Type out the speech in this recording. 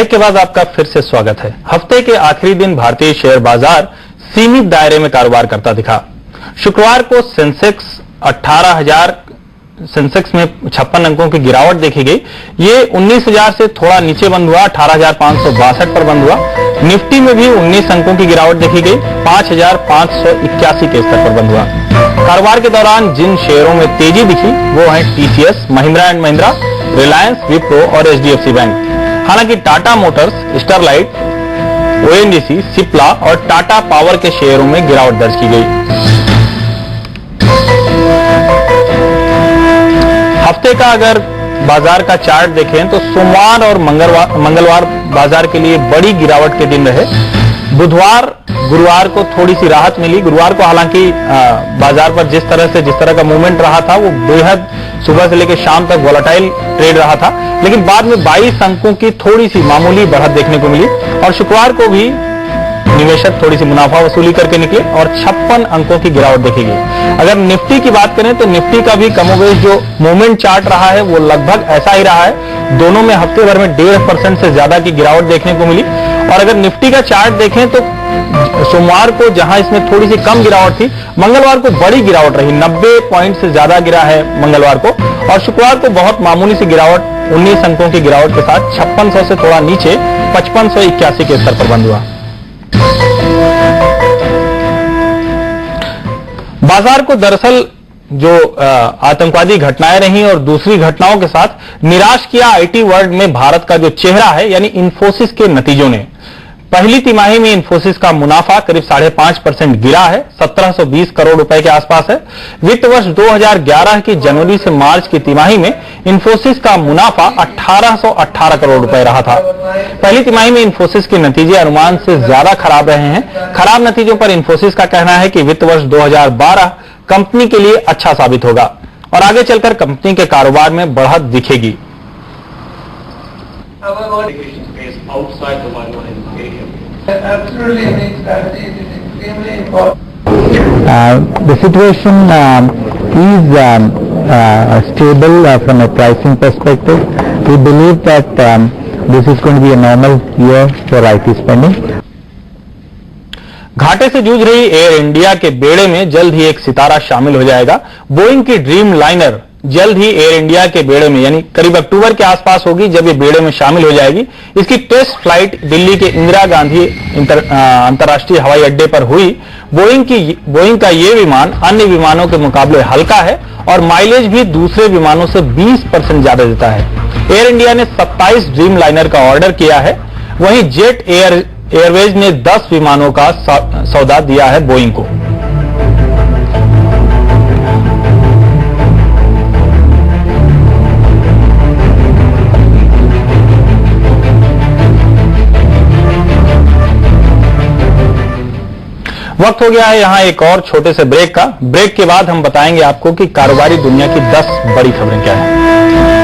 Break के बाद आपका फिर से स्वागत है। हफ्ते के आखिरी दिन भारतीय शेयर बाजार सीमित दायरे में कारोबार करता दिखा। शुक्रवार को सेंसेक्स में 56 अंकों की गिरावट देखी गई। ये 19,000 से थोड़ा नीचे बंद हुआ, 18,562 पर बंद हुआ। निफ्टी में भी 19 अंकों की गिरावट देखी गई, 5,581 के स्तर पर बंद हुआ। कारोबार के दौरान जिन शेयरों में तेजी दिखी वो हैं टीसीएस, महिंद्रा एंड महिंद्रा, रिलायंस, विप्रो और एचडीएफसी बैंक। हालांकि Tata Motors, Sterlite, ONGC, Cipla और टाटा पावर के शेयरों में गिरावट दर्ज की गई। हफ्ते का अगर बाजार का चार्ट देखें तो सोमवार और मंगलवार बाजार के लिए बड़ी गिरावट के दिन रहे। बुधवार, गुरुवार को थोड़ी सी राहत मिली। गुरुवार को हालांकि बाजार पर जिस तरह का मूवमेंट रहा था वो बेहद सुबह से लेकर शाम तक वोलेटाइल ट्रेड रहा था, लेकिन बाद में 22 अंकों की थोड़ी सी मामूली बढ़त देखने को मिली और शुक्रवार को भी निवेशक थोड़ी सी मुनाफा वसूली करके निकले और 56 अंकों की गिरावट देखी गई। अगर निफ्टी की बात करें तो निफ्टी का भी कमोबेश जो मूवमेंट चार्ट रहा है वो लगभग ऐसा ही रहा है। दोनों में हफ्ते भर में 1.5% से ज्यादा की गिरावट देखने को मिली। और अगर निफ्टी का चार्ट देखें तो सोमवार को जहां इसमें थोड़ी सी कम गिरावट थी, मंगलवार को बड़ी गिरावट रही, 90 पॉइंट से ज्यादा गिरा है मंगलवार को। और शुक्रवार को बहुत मामूली सी गिरावट, 19 अंकों की गिरावट के साथ 5600 से थोड़ा नीचे 5581 के स्तर पर बंद हुआ। बाजार को दरअसल जो आतंकवादी घटनाएं रही और दूसरी घटनाओं के साथ निराश किया आईटी वर्ल्ड में भारत का जो चेहरा है यानी इन्फोसिस के नतीजों ने। पहली तिमाही में इन्फोसिस का मुनाफा करीब 5.5% गिरा है, 1720 करोड़ रुपए के आसपास है। वित्त वर्ष 2011 की जनवरी से मार्च की तिमाही में इन्फोसिस का मुनाफा 1818 करोड़ रुपए रहा था। पहली तिमाही में इन्फोसिस के नतीजे अनुमान से ज्यादा खराब रहे हैं। खराब नतीजों पर इन्फोसिस का कहना है कि वित्त वर्ष 2012 कंपनी के लिए अच्छा साबित होगा और आगे चलकर कंपनी के कारोबार में बढ़त दिखेगी। The situation is stable from a pricing perspective. We believe that this is going to be a normal year for IT spending. घाटे से जूझ रही एयर इंडिया के बेड़े में जल्द ही एक सितारा शामिल हो जाएगा। बोइंग की ड्रीम लाइनर जल्द ही एयर इंडिया के बेड़े में यानी करीब अक्टूबर के आसपास होगी जब ये बेड़े में शामिल हो जाएगी। इसकी टेस्ट फ्लाइट दिल्ली के इंदिरा गांधी अंतर्राष्ट्रीय हवाई अड्डे पर हुई। बोइंग का ये विमान अन्य विमानों के मुकाबले हल्का है और माइलेज भी दूसरे विमानों से 20% ज्यादा देता है। एयर इंडिया ने 27 ड्रीम लाइनर का ऑर्डर किया है, वहीं जेट एयरवेज ने 10 विमानों का सौदा दिया है बोइंग को। वक्त हो गया है यहां एक और छोटे से ब्रेक का। ब्रेक के बाद हम बताएंगे आपको कि कारोबारी दुनिया की 10 बड़ी खबरें क्या हैं।